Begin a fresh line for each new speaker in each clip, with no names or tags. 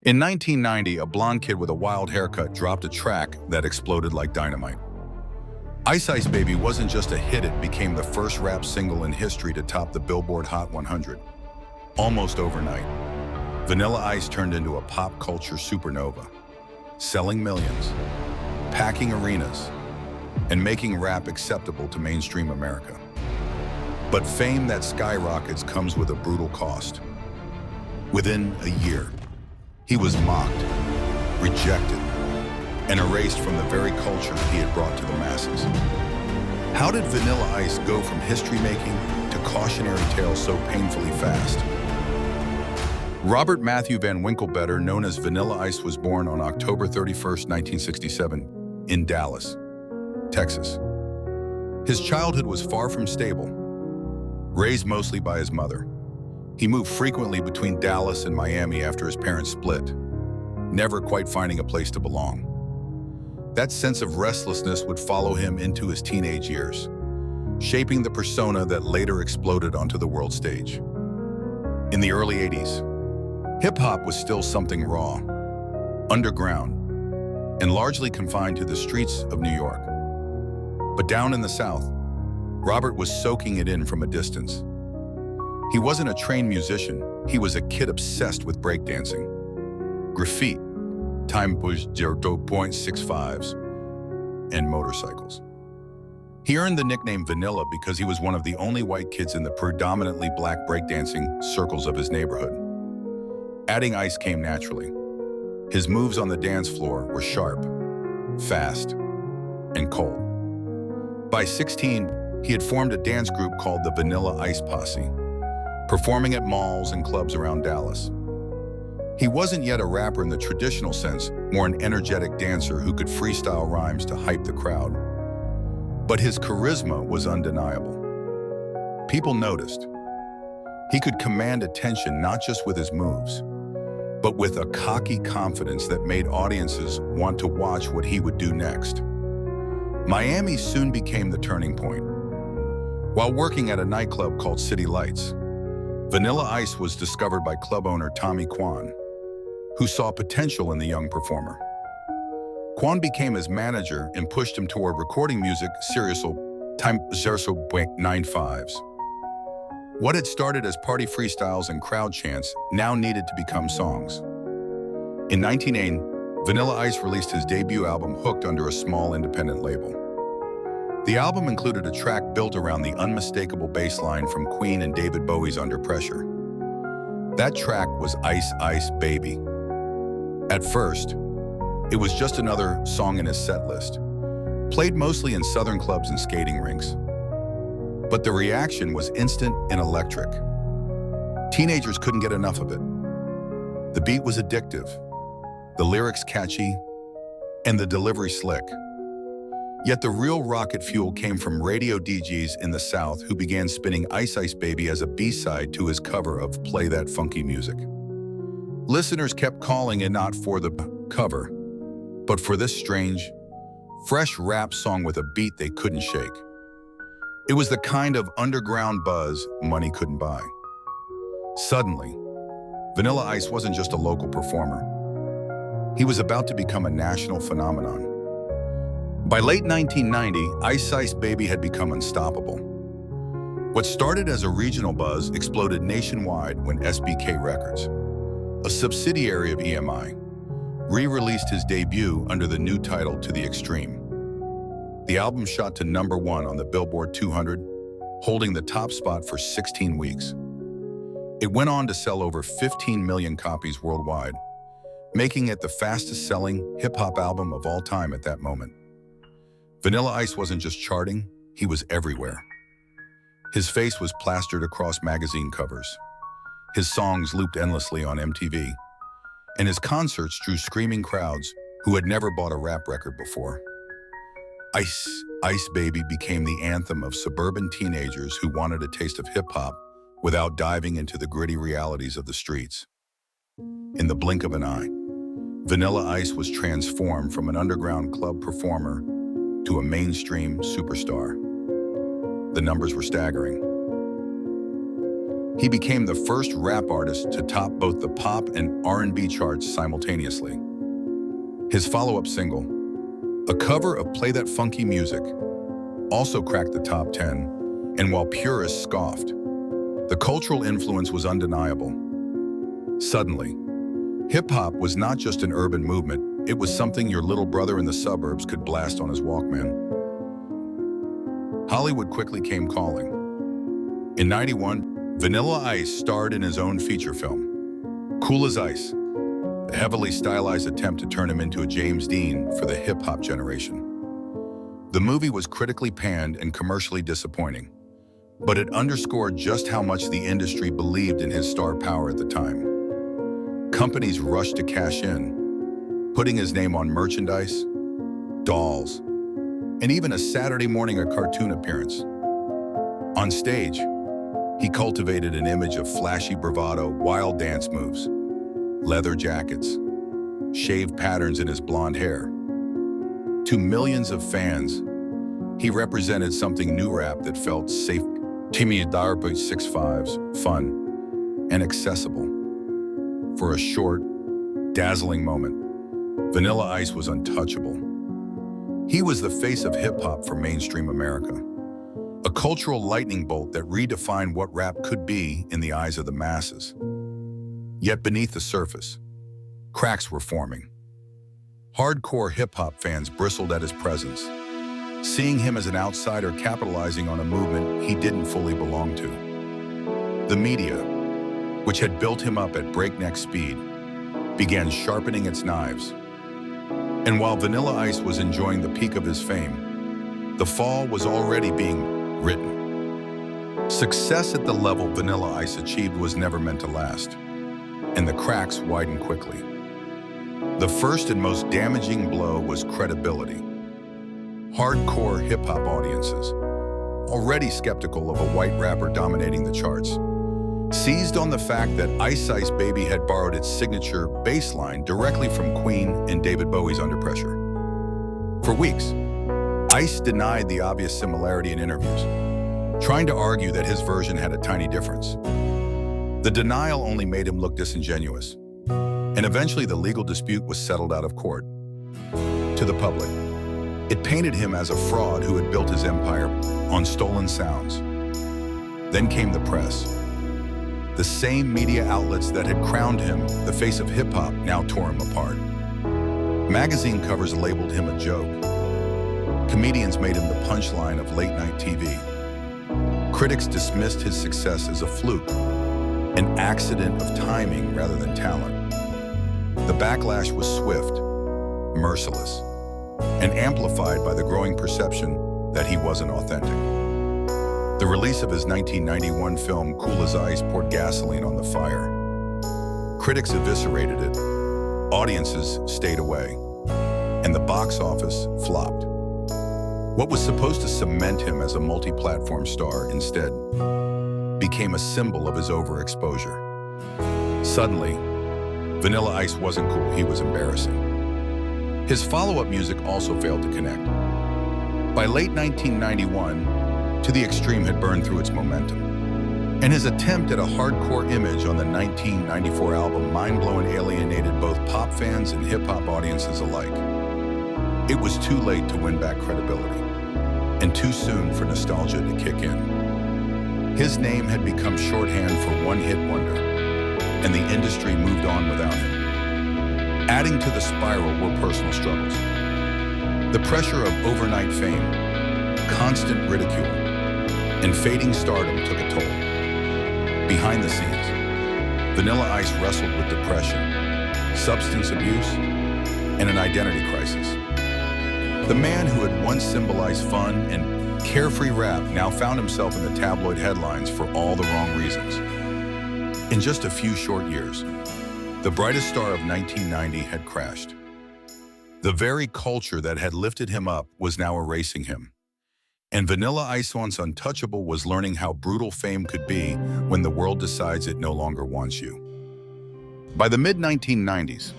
In 1990, a blonde kid with a wild haircut dropped a track that exploded like dynamite. Ice Ice Baby wasn't just a hit, it became the first rap single in history to top the Billboard Hot 100. Almost overnight, Vanilla Ice turned into a pop culture supernova, selling millions, packing arenas, and making rap acceptable to mainstream America. But fame that skyrockets comes with a brutal cost. Within a year, he was mocked, rejected, and erased from the very culture he had brought to the masses. How did Vanilla Ice go from history-making to cautionary tale so painfully fast? Robert Matthew Van Winkle, better known as Vanilla Ice, was born on October 31st, 1967, in Dallas, Texas. His childhood was far from stable. Raised mostly by his mother, he moved frequently between Dallas and Miami after his parents split, never quite finding a place to belong. That sense of restlessness would follow him into his teenage years, shaping the persona that later exploded onto the world stage. In the early 80s, hip-hop was still something raw, underground, and largely confined to the streets of New York. But down in the South, Robert was soaking it in from a distance. He wasn't a trained musician, he was a kid obsessed with breakdancing, graffiti, time push 0.65s, and motorcycles. He earned the nickname Vanilla because he was one of the only white kids in the predominantly black breakdancing circles of his neighborhood. Adding ice came naturally. His moves on the dance floor were sharp, fast, and cold. By 16, he had formed a dance group called the Vanilla Ice Posse, performing at malls and clubs around Dallas. He wasn't yet a rapper in the traditional sense, more an energetic dancer who could freestyle rhymes to hype the crowd. But his charisma was undeniable. People noticed. He could command attention not just with his moves, but with a cocky confidence that made audiences want to watch what he would do next. Miami soon became the turning point. While working at a nightclub called City Lights, Vanilla Ice was discovered by club owner Tommy Quan, who saw potential in the young performer. Quan became his manager and pushed him toward recording music seriously time 0.95s. What had started as party freestyles and crowd chants now needed to become songs. In 1980, Vanilla Ice released his debut album Hooked under a small independent label. The album included a track built around the unmistakable bass line from Queen and David Bowie's Under Pressure. That track was Ice Ice Baby. At first, it was just another song in his set list, played mostly in southern clubs and skating rinks. But the reaction was instant and electric. Teenagers couldn't get enough of it. The beat was addictive, the lyrics catchy, and the delivery slick. Yet the real rocket fuel came from radio DJs in the South who began spinning Ice Ice Baby as a B-side to his cover of Play That Funky Music. Listeners kept calling it not for the cover, but for this strange, fresh rap song with a beat they couldn't shake. It was the kind of underground buzz money couldn't buy. Suddenly, Vanilla Ice wasn't just a local performer. He was about to become a national phenomenon. By late 1990, Ice Ice Baby had become unstoppable. What started as a regional buzz exploded nationwide when SBK Records, a subsidiary of EMI, re-released his debut under the new title To the Extreme. The album shot to #1 on the Billboard 200, holding the top spot for 16 weeks. It went on to sell over 15 million copies worldwide, making it the fastest-selling hip-hop album of all time at that moment. Vanilla Ice wasn't just charting, he was everywhere. His face was plastered across magazine covers. His songs looped endlessly on MTV, and his concerts drew screaming crowds who had never bought a rap record before. Ice Ice Baby became the anthem of suburban teenagers who wanted a taste of hip-hop without diving into the gritty realities of the streets. In the blink of an eye, Vanilla Ice was transformed from an underground club performer to a mainstream superstar. The numbers were staggering. He became the first rap artist to top both the pop and R&B charts simultaneously. His follow-up single, a cover of Play That Funky Music, also cracked the top 10, and while purists scoffed, the cultural influence was undeniable. Suddenly, hip-hop was not just an urban movement, it was something your little brother in the suburbs could blast on his Walkman. Hollywood quickly came calling. In '91, Vanilla Ice starred in his own feature film, Cool as Ice, a heavily stylized attempt to turn him into a James Dean for the hip-hop generation. The movie was critically panned and commercially disappointing, but it underscored just how much the industry believed in his star power at the time. Companies rushed to cash in, putting his name on merchandise, dolls, and even a Saturday morning cartoon appearance. On stage, he cultivated an image of flashy bravado, wild dance moves, leather jackets, shaved patterns in his blonde hair. To millions of fans, he represented something new rap that felt safe, Timmy Darby 6'5", fun, and accessible. For a short, dazzling moment, Vanilla Ice was untouchable. He was the face of hip-hop for mainstream America, a cultural lightning bolt that redefined what rap could be in the eyes of the masses. Yet beneath the surface, cracks were forming. Hardcore hip-hop fans bristled at his presence, seeing him as an outsider capitalizing on a movement he didn't fully belong to. The media, which had built him up at breakneck speed, began sharpening its knives. And while Vanilla Ice was enjoying the peak of his fame, the fall was already being written. Success at the level Vanilla Ice achieved was never meant to last, and the cracks widened quickly. The first and most damaging blow was credibility. Hardcore hip-hop audiences, already skeptical of a white rapper dominating the charts, seized on the fact that Ice Ice Baby had borrowed its signature bass line directly from Queen and David Bowie's Under Pressure. For weeks, Ice denied the obvious similarity in interviews, trying to argue that his version had a tiny difference. The denial only made him look disingenuous, and eventually the legal dispute was settled out of court. To the public, it painted him as a fraud who had built his empire on stolen sounds. Then came the press. The same media outlets that had crowned him the face of hip-hop now tore him apart. Magazine covers labeled him a joke. Comedians made him the punchline of late-night TV. Critics dismissed his success as a fluke, an accident of timing rather than talent. The backlash was swift, merciless, and amplified by the growing perception that he wasn't authentic. The release of his 1991 film Cool as Ice poured gasoline on the fire. Critics eviscerated it, audiences stayed away, and the box office flopped. What was supposed to cement him as a multi-platform star instead became a symbol of his overexposure. Suddenly, Vanilla Ice wasn't cool, he was embarrassing. His follow-up music also failed to connect. By late 1991, To the Extreme had burned through its momentum, and his attempt at a hardcore image on the 1994 album mind-blowing alienated both pop fans and hip-hop audiences alike. It was too late to win back credibility, and too soon for nostalgia to kick in. His name had become shorthand for one-hit wonder, and the industry moved on without him. Adding to the spiral were personal struggles. The pressure of overnight fame, constant ridicule, and fading stardom took a toll. Behind the scenes, Vanilla Ice wrestled with depression, substance abuse, and an identity crisis. The man who had once symbolized fun and carefree rap now found himself in the tabloid headlines for all the wrong reasons. In just a few short years, the brightest star of 1990 had crashed. The very culture that had lifted him up was now erasing him. And Vanilla Ice, once untouchable, was learning how brutal fame could be when the world decides it no longer wants you. By the mid-1990s,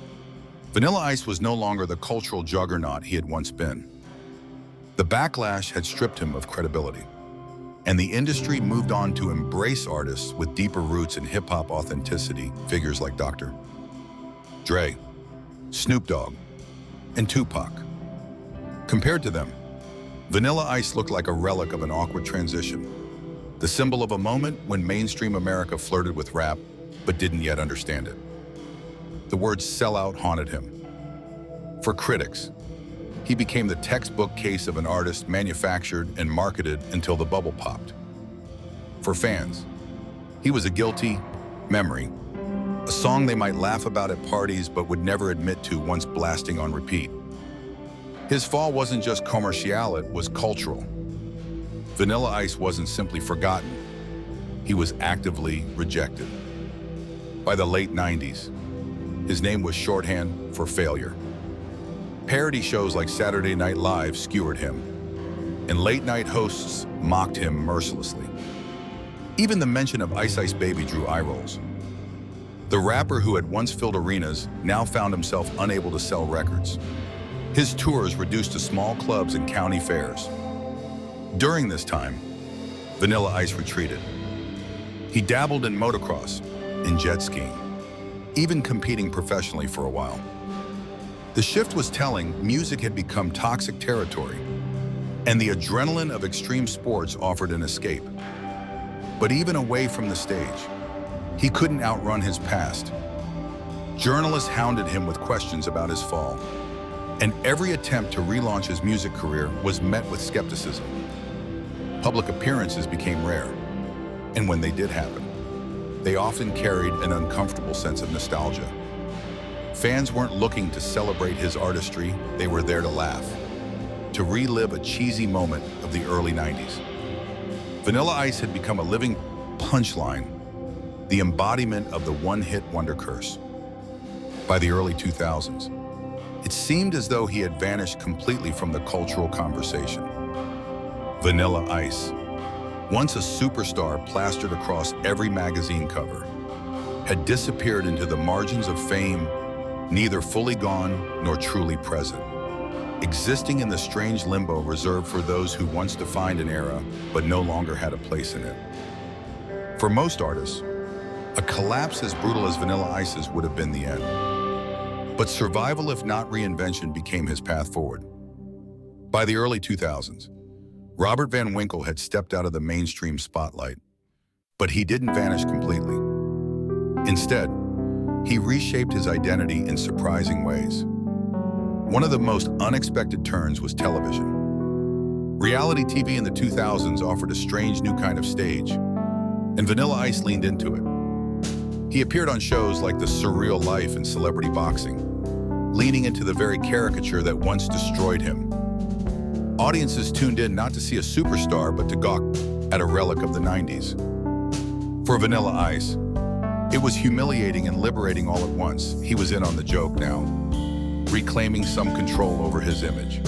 Vanilla Ice was no longer the cultural juggernaut he had once been. The backlash had stripped him of credibility, and the industry moved on to embrace artists with deeper roots in hip-hop authenticity, figures like Dr. Dre, Snoop Dogg, and Tupac. Compared to them, Vanilla Ice looked like a relic of an awkward transition, the symbol of a moment when mainstream America flirted with rap but didn't yet understand it. The word sellout haunted him. For critics, he became the textbook case of an artist manufactured and marketed until the bubble popped. For fans, he was a guilty memory, a song they might laugh about at parties but would never admit to once blasting on repeat. His fall wasn't just commercial, it was cultural. Vanilla Ice wasn't simply forgotten, he was actively rejected. By the late 90s, his name was shorthand for failure. Parody shows like Saturday Night Live skewered him, and late-night hosts mocked him mercilessly. Even the mention of Ice Ice Baby drew eye rolls. The rapper who had once filled arenas now found himself unable to sell records. His tours reduced to small clubs and county fairs. During this time, Vanilla Ice retreated. He dabbled in motocross and jet skiing, even competing professionally for a while. The shift was telling. Music had become toxic territory, and the adrenaline of extreme sports offered an escape. But even away from the stage, he couldn't outrun his past. Journalists hounded him with questions about his fall, and every attempt to relaunch his music career was met with skepticism. Public appearances became rare, and when they did happen, they often carried an uncomfortable sense of nostalgia. Fans weren't looking to celebrate his artistry, they were there to laugh, to relive a cheesy moment of the early 90s. Vanilla Ice had become a living punchline, the embodiment of the one-hit wonder curse. By the early 2000s, it seemed as though he had vanished completely from the cultural conversation. Vanilla Ice, once a superstar plastered across every magazine cover, had disappeared into the margins of fame, neither fully gone nor truly present, existing in the strange limbo reserved for those who once defined an era but no longer had a place in it. For most artists, a collapse as brutal as Vanilla Ice's would have been the end. But survival, if not reinvention, became his path forward. By the early 2000s, Robert Van Winkle had stepped out of the mainstream spotlight, but he didn't vanish completely. Instead, he reshaped his identity in surprising ways. One of the most unexpected turns was television. Reality TV in the 2000s offered a strange new kind of stage, and Vanilla Ice leaned into it. He appeared on shows like The Surreal Life and Celebrity Boxing, leaning into the very caricature that once destroyed him. Audiences tuned in not to see a superstar, but to gawk at a relic of the 90s. For Vanilla Ice, it was humiliating and liberating all at once. He was in on the joke now, reclaiming some control over his image.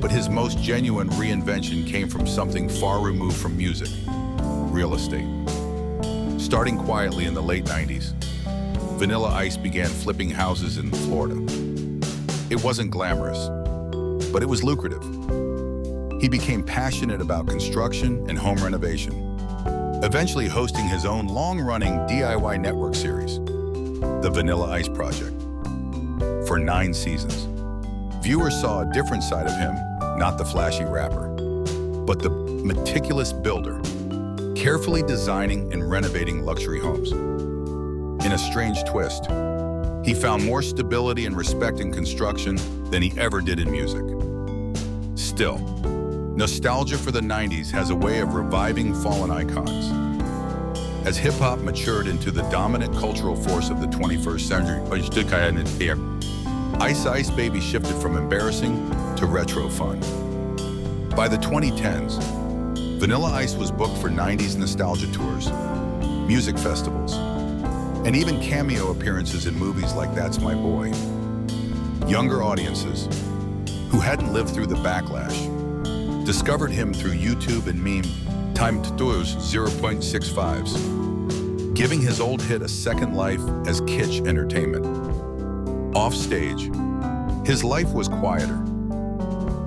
But his most genuine reinvention came from something far removed from music: real estate. Starting quietly in the late 90s, Vanilla Ice began flipping houses in Florida. It wasn't glamorous, but it was lucrative. He became passionate about construction and home renovation, eventually hosting his own long-running DIY network series, The Vanilla Ice Project. For 9 seasons, viewers saw a different side of him, not the flashy rapper, but the meticulous builder, carefully designing and renovating luxury homes. In a strange twist, he found more stability and respect in construction than he ever did in music. Still, nostalgia for the 90s has a way of reviving fallen icons. As hip-hop matured into the dominant cultural force of the 21st century, Ice Ice Baby shifted from embarrassing to retro fun. By the 2010s, Vanilla Ice was booked for 90s nostalgia tours, music festivals, and even cameo appearances in movies like That's My Boy. Younger audiences, who hadn't lived through the backlash, discovered him through YouTube and meme time tours 0.65s, giving his old hit a second life as kitsch entertainment. Off stage, his life was quieter.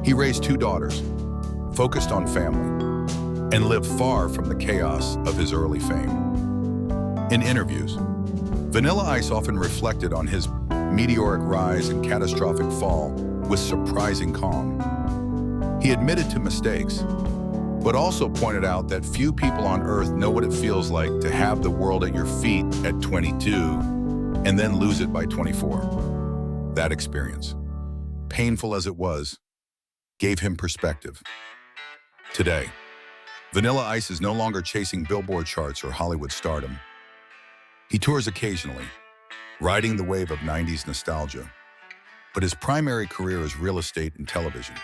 He raised 2 daughters, focused on family, and lived far from the chaos of his early fame. In interviews, Vanilla Ice often reflected on his meteoric rise and catastrophic fall with surprising calm. He admitted to mistakes, but also pointed out that few people on Earth know what it feels like to have the world at your feet at 22 and then lose it by 24. That experience, painful as it was, gave him perspective. Today, Vanilla Ice is no longer chasing Billboard charts or Hollywood stardom. He tours occasionally, riding the wave of 90s nostalgia, but his primary career is real estate and television.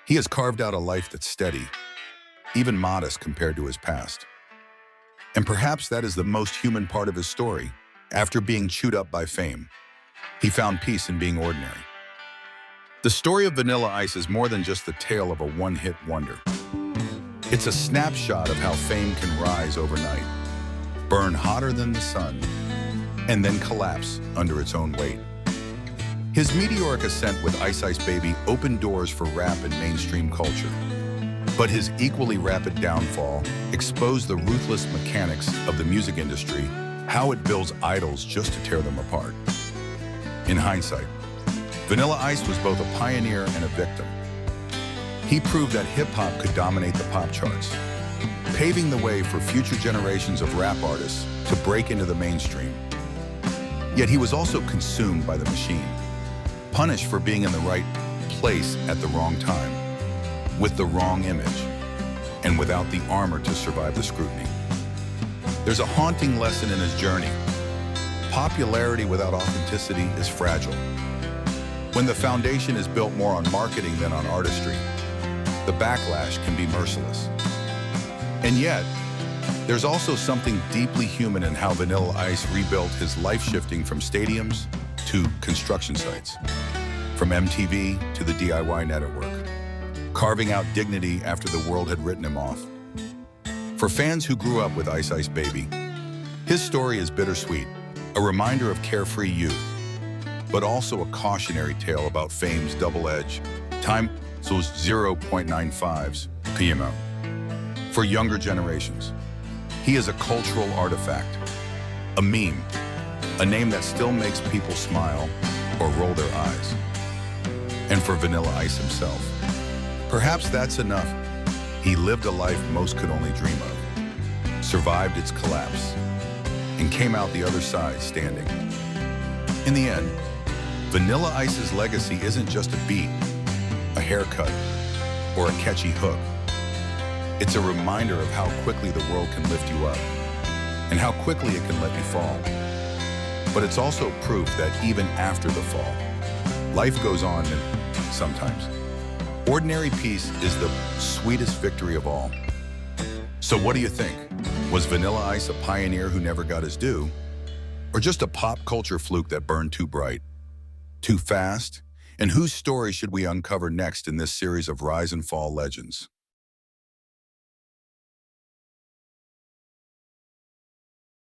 He has carved out a life that's steady, even modest compared to his past. And perhaps that is the most human part of his story. After being chewed up by fame, he found peace in being ordinary. The story of Vanilla Ice is more than just the tale of a one-hit wonder. It's a snapshot of how fame can rise overnight, burn hotter than the sun, and then collapse under its own weight. His meteoric ascent with Ice Ice Baby opened doors for rap and mainstream culture. But his equally rapid downfall exposed the ruthless mechanics of the music industry, how it builds idols just to tear them apart. In hindsight, Vanilla Ice was both a pioneer and a victim. He proved that hip-hop could dominate the pop charts, paving the way for future generations of rap artists to break into the mainstream. Yet he was also consumed by the machine, punished for being in the right place at the wrong time, with the wrong image, and without the armor to survive the scrutiny. There's a haunting lesson in his journey. Popularity without authenticity is fragile. When the foundation is built more on marketing than on artistry, the backlash can be merciless. And yet, there's also something deeply human in how Vanilla Ice rebuilt his life, shifting from stadiums to construction sites, from MTV to the DIY network, carving out dignity after the world had written him off. For fans who grew up with Ice Ice Baby, his story is bittersweet, a reminder of carefree youth, but also a cautionary tale about fame's double edge, time those 0.95s PMO. For younger generations, he is a cultural artifact, a meme, a name that still makes people smile or roll their eyes. And for Vanilla Ice himself, perhaps that's enough. He lived a life most could only dream of, survived its collapse, and came out the other side standing. In the end, Vanilla Ice's legacy isn't just a beat, a haircut, or a catchy hook. It's a reminder of how quickly the world can lift you up, and how quickly it can let you fall. But it's also proof that even after the fall, life goes on, and sometimes ordinary peace is the sweetest victory of all. So what do you think? Was Vanilla Ice a pioneer who never got his due? Or just a pop culture fluke that burned too bright, too fast? And whose story should we uncover next in this series of Rise and Fall Legends?